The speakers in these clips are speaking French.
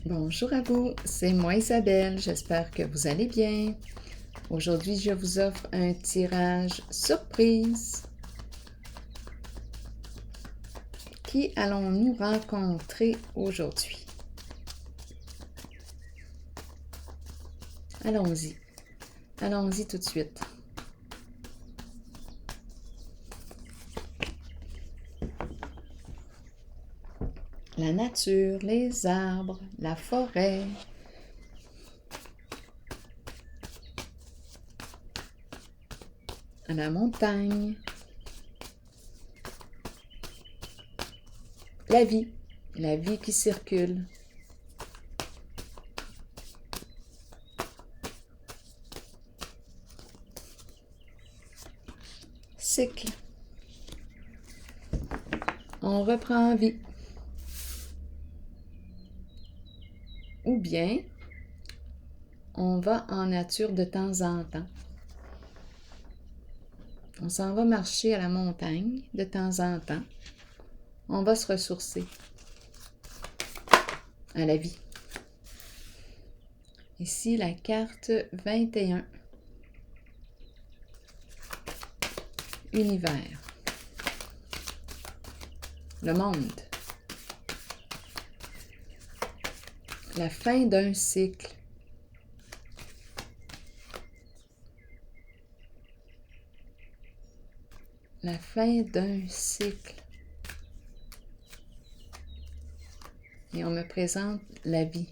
Bonjour à vous, c'est moi Isabelle, j'espère que vous allez bien. Aujourd'hui, je vous offre un tirage surprise. Qui allons-nous rencontrer aujourd'hui? Allons-y, allons-y tout de suite. La nature, les arbres, la forêt. La montagne. La vie qui circule. Cycle. On reprend vie. Ou bien, on va en nature de temps en temps. On s'en va marcher à la montagne de temps en temps. On va se ressourcer à la vie. Ici, la carte 21. Univers. Le monde. La fin d'un cycle. La fin d'un cycle. Et on me présente la vie.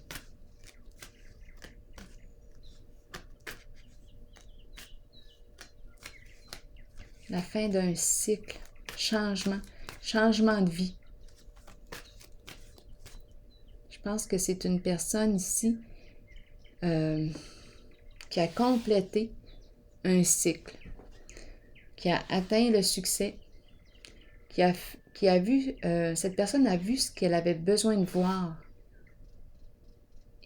La fin d'un cycle. Changement. Changement de vie. Je pense que c'est une personne ici qui a complété un cycle, qui a atteint le succès, qui a vu, cette personne a vu ce qu'elle avait besoin de voir.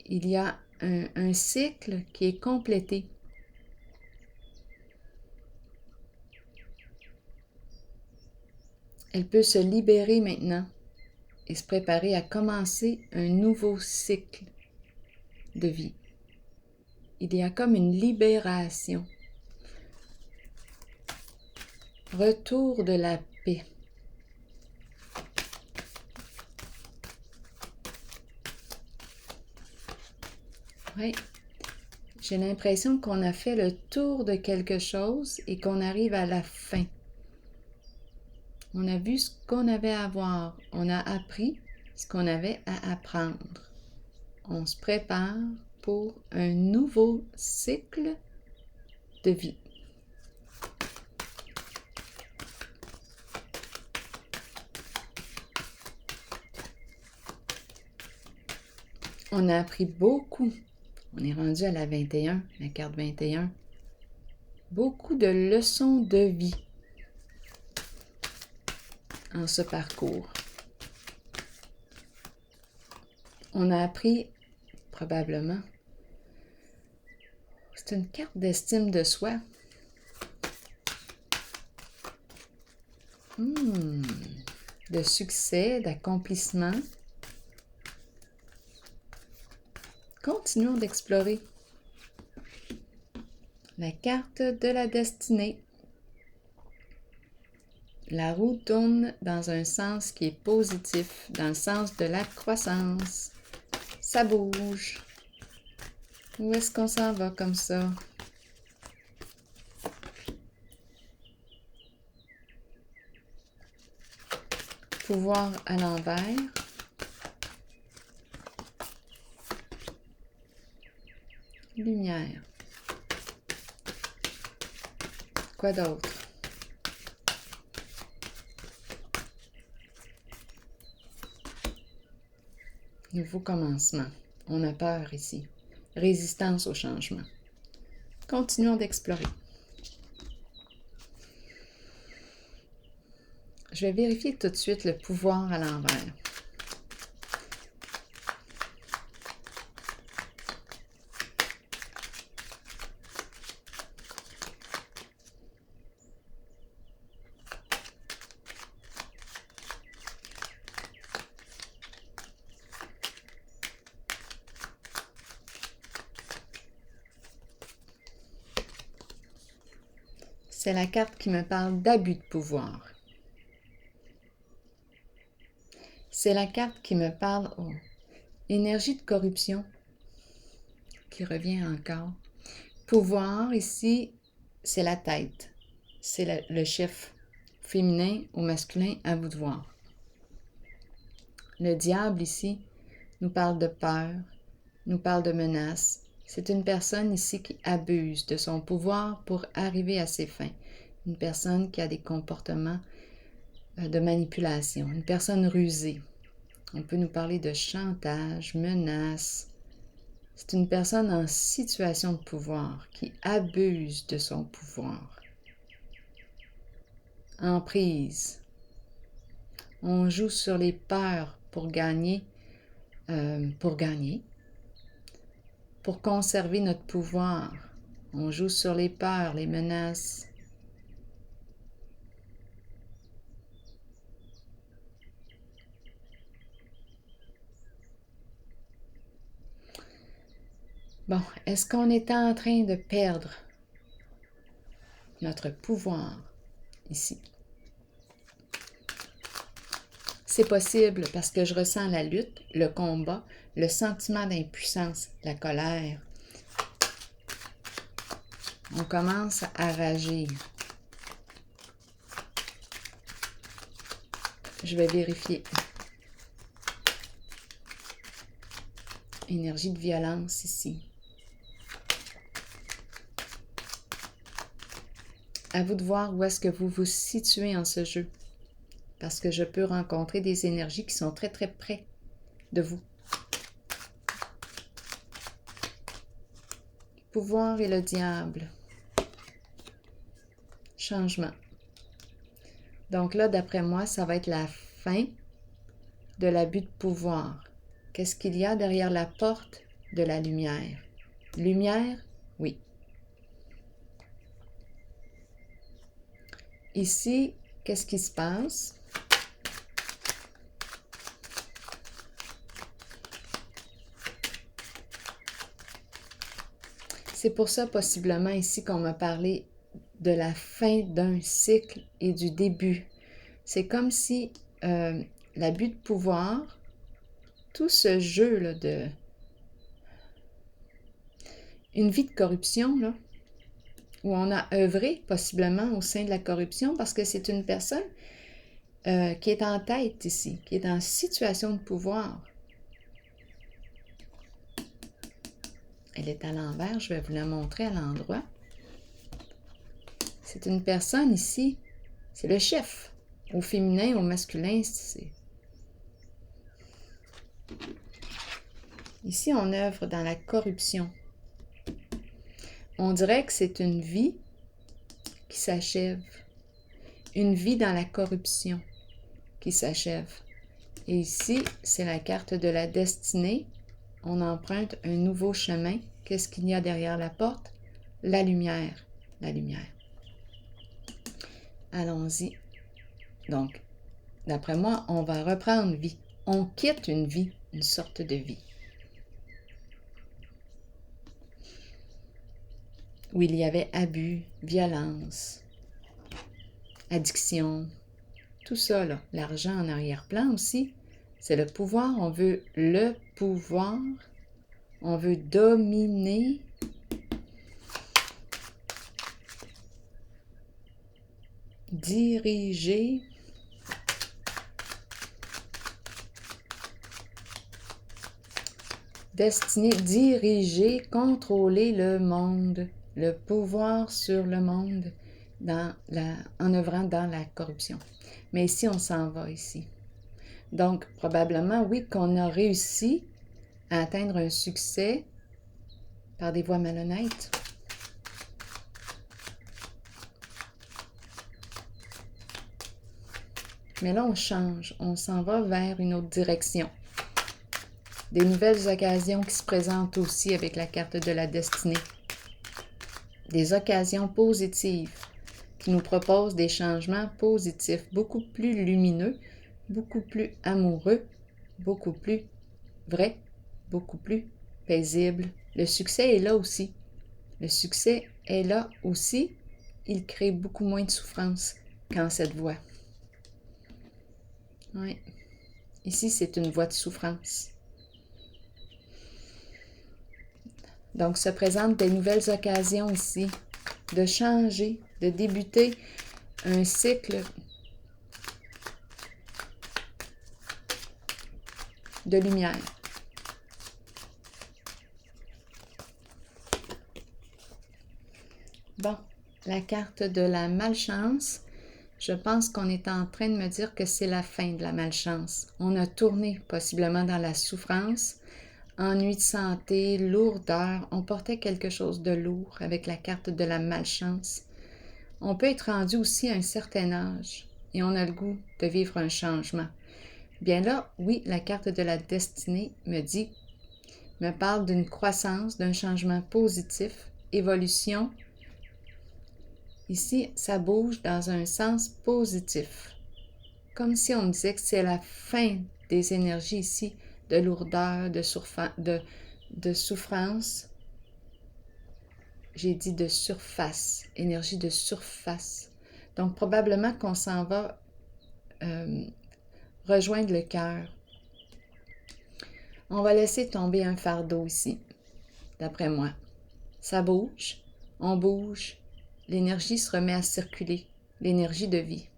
Il y a un cycle qui est complété. Elle peut se libérer maintenant et se préparer à commencer un nouveau cycle de vie. Il y a comme une libération. Retour de la paix. Oui, j'ai l'impression qu'on a fait le tour de quelque chose et qu'on arrive à la fin. On a vu ce qu'on avait à voir. On a appris ce qu'on avait à apprendre. On se prépare pour un nouveau cycle de vie. On a appris beaucoup. On est rendu à la 21, la carte 21. Beaucoup de leçons de vie en ce parcours. On a appris, probablement, c'est une carte d'estime de soi. De succès, d'accomplissement. Continuons d'explorer. La carte de la destinée. La roue tourne dans un sens qui est positif, dans le sens de la croissance. Ça bouge. Où est-ce qu'on s'en va comme ça? Pouvoir à l'envers. Lumière. Quoi d'autre? Nouveau commencement. On a peur ici. Résistance au changement. Continuons d'explorer. Je vais vérifier tout de suite le pouvoir à l'envers. c'est la carte qui me parle d'abus de pouvoir. C'est la carte qui me parle énergie de corruption qui revient encore. Pouvoir, ici, c'est la tête. C'est le chef féminin ou masculin, à vous de voir. Le diable, ici, nous parle de peur, nous parle de menace. C'est une personne ici qui abuse de son pouvoir pour arriver à ses fins. Une personne qui a des comportements de manipulation, une personne rusée. On peut nous parler de chantage, menace. C'est une personne en situation de pouvoir qui abuse de son pouvoir. Emprise. On joue sur les peurs pour gagner, pour conserver notre pouvoir. On joue sur les peurs, les menaces. Bon, est-ce qu'on est en train de perdre notre pouvoir ici? C'est possible parce que je ressens la lutte, le combat, le sentiment d'impuissance, la colère. On commence à rager. Je vais vérifier. Énergie de violence ici. À vous de voir où est-ce que vous vous situez en ce jeu. Parce que je peux rencontrer des énergies qui sont très très près de vous. Pouvoir et le diable. Changement. Donc là, d'après moi, ça va être la fin de l'abus de pouvoir. Qu'est-ce qu'il y a derrière la porte de la lumière? Lumière? Oui. Ici, qu'est-ce qui se passe? C'est pour ça, possiblement, ici, qu'on m'a parlé de la fin d'un cycle et du début. C'est comme si l'abus de pouvoir, tout ce jeu-là de... Une vie de corruption, là, où on a œuvré, possiblement, au sein de la corruption, parce que c'est une personne qui est en tête ici, qui est en situation de pouvoir. Elle est à l'envers, je vais vous la montrer à l'endroit. C'est une personne ici, c'est le chef, au féminin, au masculin. Ici, on œuvre dans la corruption. On dirait que c'est une vie qui s'achève, une vie dans la corruption qui s'achève. Et ici, c'est la carte de la destinée. On emprunte un nouveau chemin. Qu'est-ce qu'il y a derrière la porte? La lumière. La lumière. Allons-y. Donc, d'après moi, on va reprendre vie. On quitte une vie, une sorte de vie. Où il y avait abus, violence, addiction, tout ça, là. L'argent en arrière-plan aussi. C'est le pouvoir. On veut le pouvoir. On veut dominer. Diriger. Destiné, diriger, contrôler le monde. Le pouvoir sur le monde en œuvrant dans la corruption. Mais ici, on s'en va ici. Donc, probablement, oui, qu'on a réussi à atteindre un succès par des voies malhonnêtes. Mais là, on change. On s'en va vers une autre direction. Des nouvelles occasions qui se présentent aussi avec la carte de la destinée. Des occasions positives qui nous proposent des changements positifs, beaucoup plus lumineux, beaucoup plus amoureux, beaucoup plus vrais, beaucoup plus paisibles. Le succès est là aussi. Le succès est là aussi il crée beaucoup moins de souffrance qu'en cette voie. Oui. Ici, c'est une voie de souffrance. Donc, se présentent des nouvelles occasions ici de changer, de débuter un cycle de lumière. Bon, la carte de la malchance, je pense qu'on est en train de me dire que c'est la fin de la malchance. On a tourné possiblement dans la souffrance, ennui de santé, lourdeur. On portait quelque chose de lourd avec la carte de la malchance. On peut être rendu aussi à un certain âge et on a le goût de vivre un changement. Bien là, oui, la carte de la destinée me parle d'une croissance, d'un changement positif, évolution. Ici, ça bouge dans un sens positif. Comme si on disait que c'est la fin des énergies ici, de lourdeur, de souffrance. J'ai dit de surface, énergie de surface. Donc, probablement qu'on s'en va rejoindre le cœur. On va laisser tomber un fardeau ici, d'après moi. Ça bouge, on bouge, l'énergie se remet à circuler, l'énergie de vie.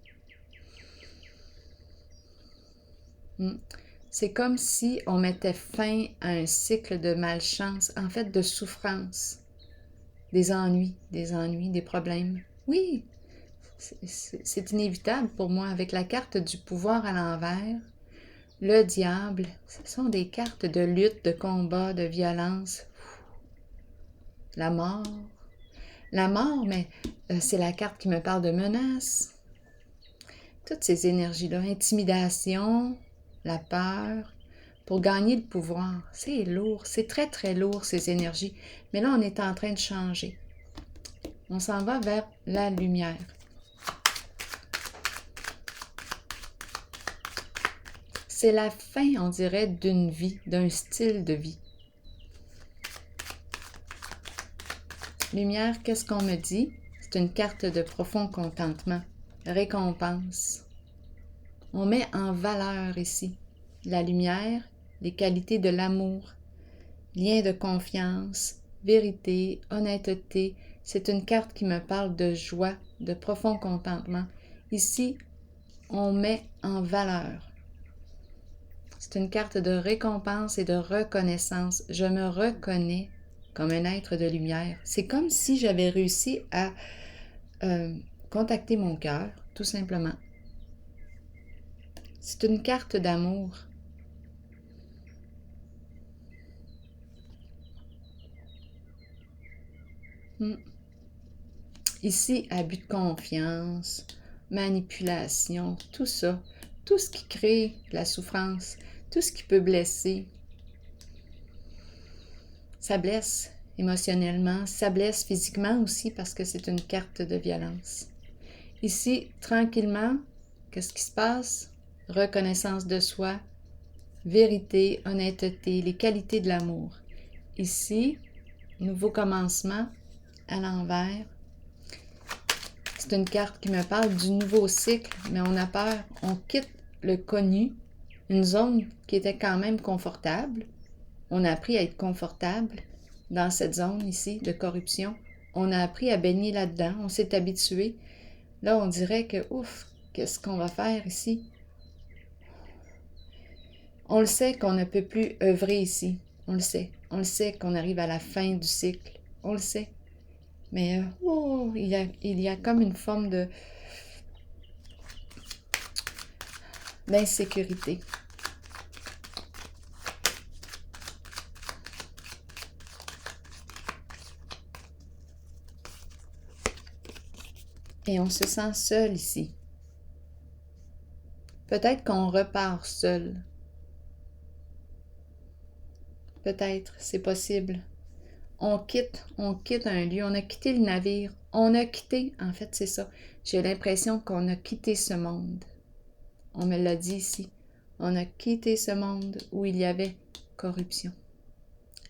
C'est comme si on mettait fin à un cycle de malchance, en fait de souffrance, des ennuis, des problèmes. Oui, c'est inévitable pour moi avec la carte du pouvoir à l'envers. Le diable, ce sont des cartes de lutte, de combat, de violence. La mort. La mort, mais c'est la carte qui me parle de menace. Toutes ces énergies-là, intimidation, la peur, pour gagner le pouvoir. C'est lourd, c'est très très lourd ces énergies. Mais là, on est en train de changer. On s'en va vers la lumière. C'est la fin, on dirait, d'une vie, d'un style de vie. Lumière, qu'est-ce qu'on me dit? C'est une carte de profond contentement, récompense. On met en valeur ici la lumière, les qualités de l'amour, lien de confiance, vérité, honnêteté. C'est une carte qui me parle de joie, de profond contentement. Ici, on met en valeur. C'est une carte de récompense et de reconnaissance. Je me reconnais comme un être de lumière. C'est comme si j'avais réussi à contacter mon cœur, tout simplement. C'est une carte d'amour. Ici, abus de confiance, manipulation, tout ça, tout ce qui crée la souffrance, tout ce qui peut blesser. Ça blesse émotionnellement, ça blesse physiquement aussi parce que c'est une carte de violence. Ici, tranquillement, qu'est-ce qui se passe? Reconnaissance de soi, vérité, honnêteté, les qualités de l'amour. Ici, nouveau commencement à l'envers. C'est une carte qui me parle du nouveau cycle, mais on a peur, on quitte le connu, une zone qui était quand même confortable. On a appris à être confortable dans cette zone ici de corruption. On a appris à baigner là-dedans, on s'est habitué. Là, on dirait que, ouf, qu'est-ce qu'on va faire ici? On le sait qu'on ne peut plus œuvrer ici. On le sait. On le sait qu'on arrive à la fin du cycle. On le sait. Mais il y a comme une forme d'insécurité. Et on se sent seul ici. Peut-être qu'on repart seul. Peut-être, c'est possible. On quitte un lieu, on a quitté le navire, on a quitté, en fait c'est ça, j'ai l'impression qu'on a quitté ce monde. On me l'a dit ici, on a quitté ce monde où il y avait corruption,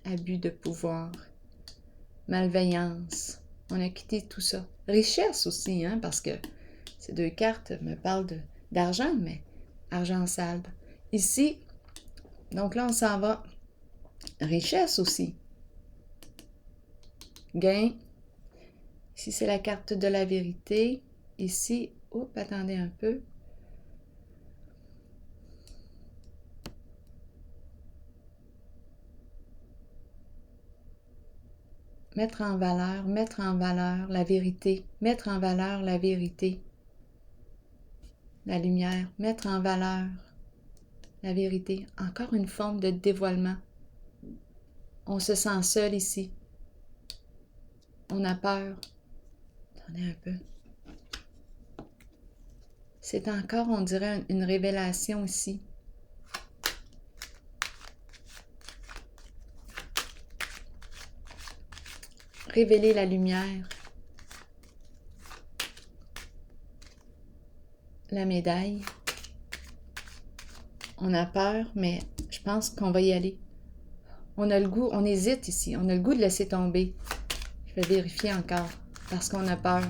abus de pouvoir, malveillance, On a quitté tout ça. Richesse aussi, hein, parce que ces deux cartes me parlent d'argent, mais argent sale. Ici, donc là, on s'en va. Richesse aussi. Gain. Ici, c'est la carte de la vérité. Ici, oups, attendez un peu. Mettre en valeur la vérité, mettre en valeur la vérité, la lumière, mettre en valeur la vérité. Encore une forme de dévoilement. On se sent seul ici. On a peur. Attendez un peu. C'est encore, on dirait, une révélation ici. Révéler la lumière. La médaille. On a peur, mais je pense qu'on va y aller. On a le goût, on hésite ici. On a le goût de laisser tomber. Je vais vérifier encore, parce qu'on a peur.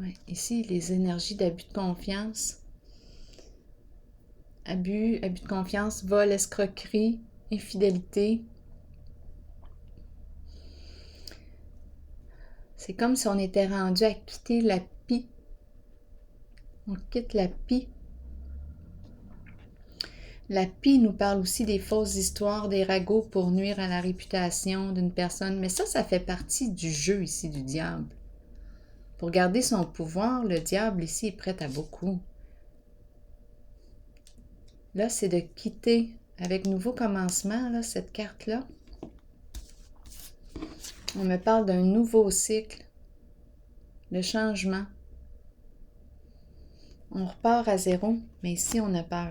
Ouais, ici, les énergies d'abus de confiance. Abus de confiance, vol, escroquerie, infidélité. C'est comme si on était rendu à quitter la pie. On quitte la pie. La pie nous parle aussi des fausses histoires, des ragots pour nuire à la réputation d'une personne. Mais ça fait partie du jeu ici du diable. Pour garder son pouvoir, le diable ici est prêt à beaucoup. Là, c'est de quitter avec nouveau commencement, là, cette carte-là. On me parle d'un nouveau cycle, le changement. On repart à zéro, mais ici, on a peur.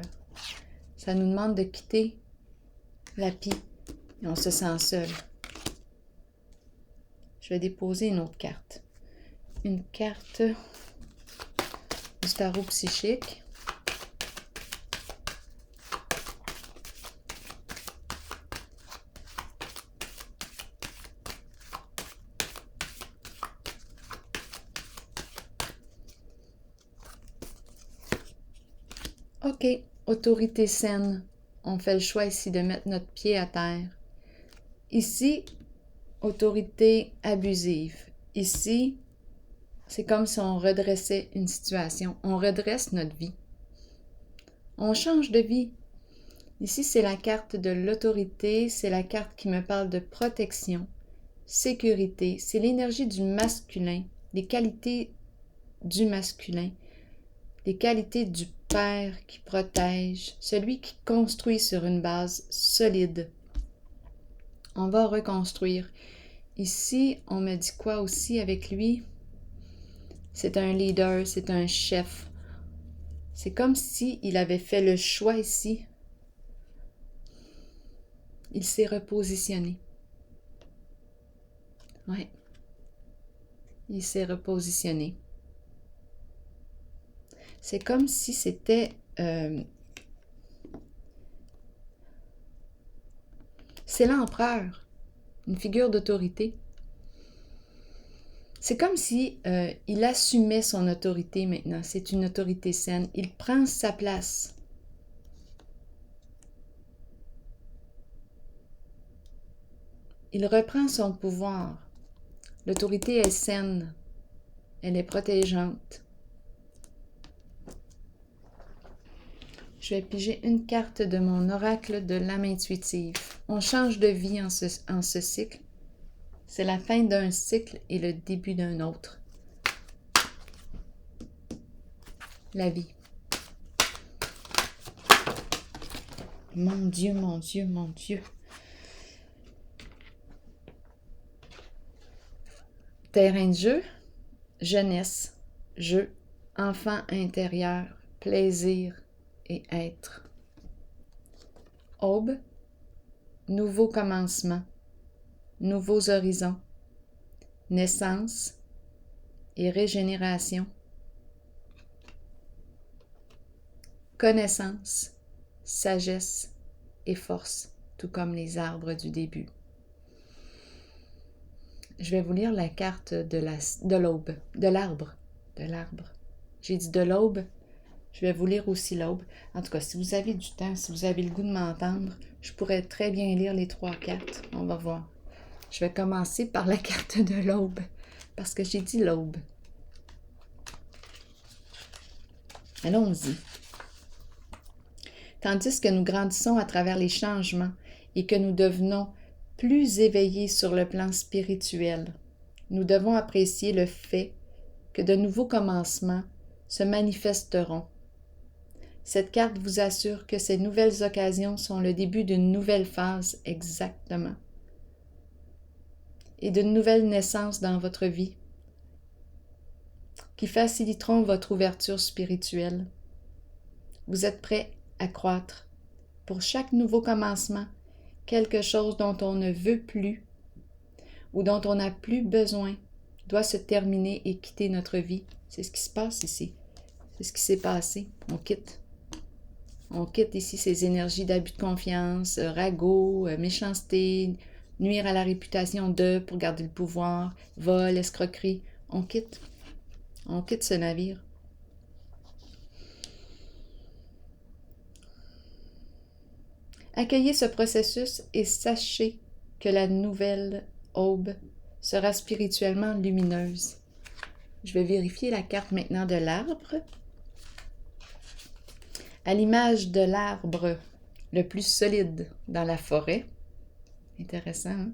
Ça nous demande de quitter la pie et on se sent seul. Je vais déposer une autre carte. Une carte du tarot psychique. OK, autorité saine. On fait le choix ici de mettre notre pied à terre. Ici, autorité abusive. Ici, c'est comme si on redressait une situation. On redresse notre vie. On change de vie. Ici, c'est la carte de l'autorité. C'est la carte qui me parle de protection, sécurité. C'est l'énergie du masculin, les qualités du masculin, les qualités du père qui protège, celui qui construit sur une base solide. On va reconstruire. Ici, on me dit quoi aussi avec lui? C'est un leader, c'est un chef. C'est comme s'il avait fait le choix ici. Il s'est repositionné. Ouais. Il s'est repositionné. C'est comme si c'était... c'est l'empereur, une figure d'autorité. C'est comme si il assumait son autorité maintenant. C'est une autorité saine. Il prend sa place. Il reprend son pouvoir. L'autorité est saine. Elle est protégeante. Je vais piger une carte de mon oracle de l'âme intuitive. On change de vie en ce cycle. C'est la fin d'un cycle et le début d'un autre. La vie. Mon Dieu, mon Dieu, mon Dieu. Terrain de jeu, jeunesse, jeu, enfant intérieur, plaisir et être. Aube, nouveau commencement, nouveaux horizons, naissance et régénération. Connaissance, sagesse et force, tout comme les arbres du début. Je vais vous lire la carte de l'aube, de l'arbre. J'ai dit de l'aube, je vais vous lire aussi l'aube. En tout cas, si vous avez du temps, si vous avez le goût de m'entendre, je pourrais très bien lire les 3 cartes. On va voir. Je vais commencer par la carte de l'aube, parce que j'ai dit l'aube. Allons-y. Tandis que nous grandissons à travers les changements et que nous devenons plus éveillés sur le plan spirituel, nous devons apprécier le fait que de nouveaux commencements se manifesteront. Cette carte vous assure que ces nouvelles occasions sont le début d'une nouvelle phase exactement et d'une nouvelle naissance dans votre vie qui faciliteront votre ouverture spirituelle. Vous êtes prêt à croître. Pour chaque nouveau commencement, quelque chose dont on ne veut plus ou dont on n'a plus besoin doit se terminer et quitter notre vie. C'est ce qui se passe ici. C'est ce qui s'est passé. On quitte. On quitte ici ces énergies d'abus de confiance, ragot, méchanceté, nuire à la réputation pour garder le pouvoir, vol, escroquerie. On quitte. On quitte ce navire. Accueillez ce processus et sachez que la nouvelle aube sera spirituellement lumineuse. Je vais vérifier la carte maintenant de l'arbre. À l'image de l'arbre le plus solide dans la forêt, intéressant, hein?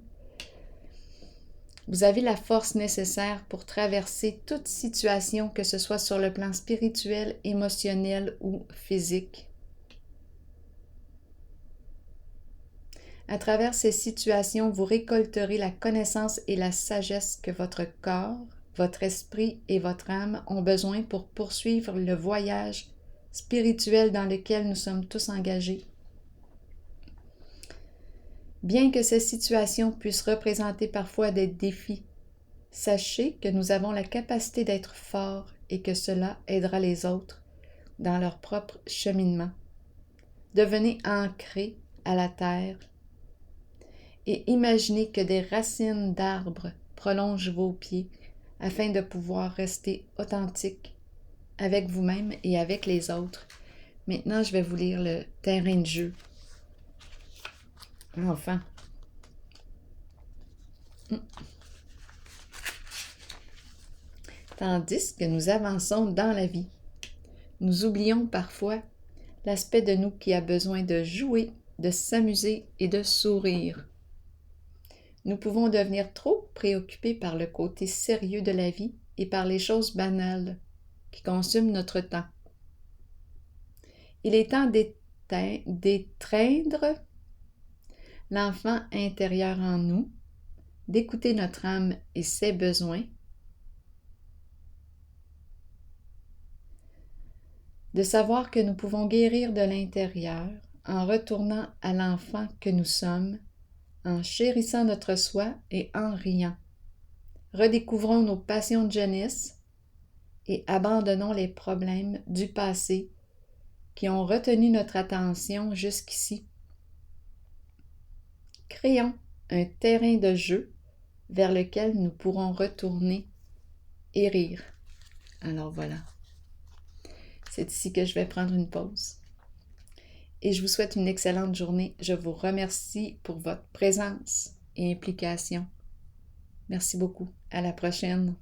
Vous avez la force nécessaire pour traverser toute situation, que ce soit sur le plan spirituel, émotionnel ou physique. À travers ces situations, vous récolterez la connaissance et la sagesse que votre corps, votre esprit et votre âme ont besoin pour poursuivre le voyage spirituel dans lequel nous sommes tous engagés. Bien que ces situations puissent représenter parfois des défis, sachez que nous avons la capacité d'être forts et que cela aidera les autres dans leur propre cheminement. Devenez ancrés à la terre et imaginez que des racines d'arbres prolongent vos pieds afin de pouvoir rester authentique avec vous-même et avec les autres. Maintenant, je vais vous lire le terrain de jeu. Enfin. Tandis que nous avançons dans la vie, nous oublions parfois l'aspect de nous qui a besoin de jouer, de s'amuser et de sourire. Nous pouvons devenir trop préoccupés par le côté sérieux de la vie et par les choses banales qui consument notre temps. Il est temps d'étreindre l'enfant intérieur en nous, d'écouter notre âme et ses besoins, de savoir que nous pouvons guérir de l'intérieur en retournant à l'enfant que nous sommes, en chérissant notre soi et en riant. Redécouvrons nos passions de jeunesse et abandonnons les problèmes du passé qui ont retenu notre attention jusqu'ici. Créons un terrain de jeu vers lequel nous pourrons retourner et rire. Alors voilà. C'est ici que je vais prendre une pause. Et je vous souhaite une excellente journée. Je vous remercie pour votre présence et implication. Merci beaucoup. À la prochaine.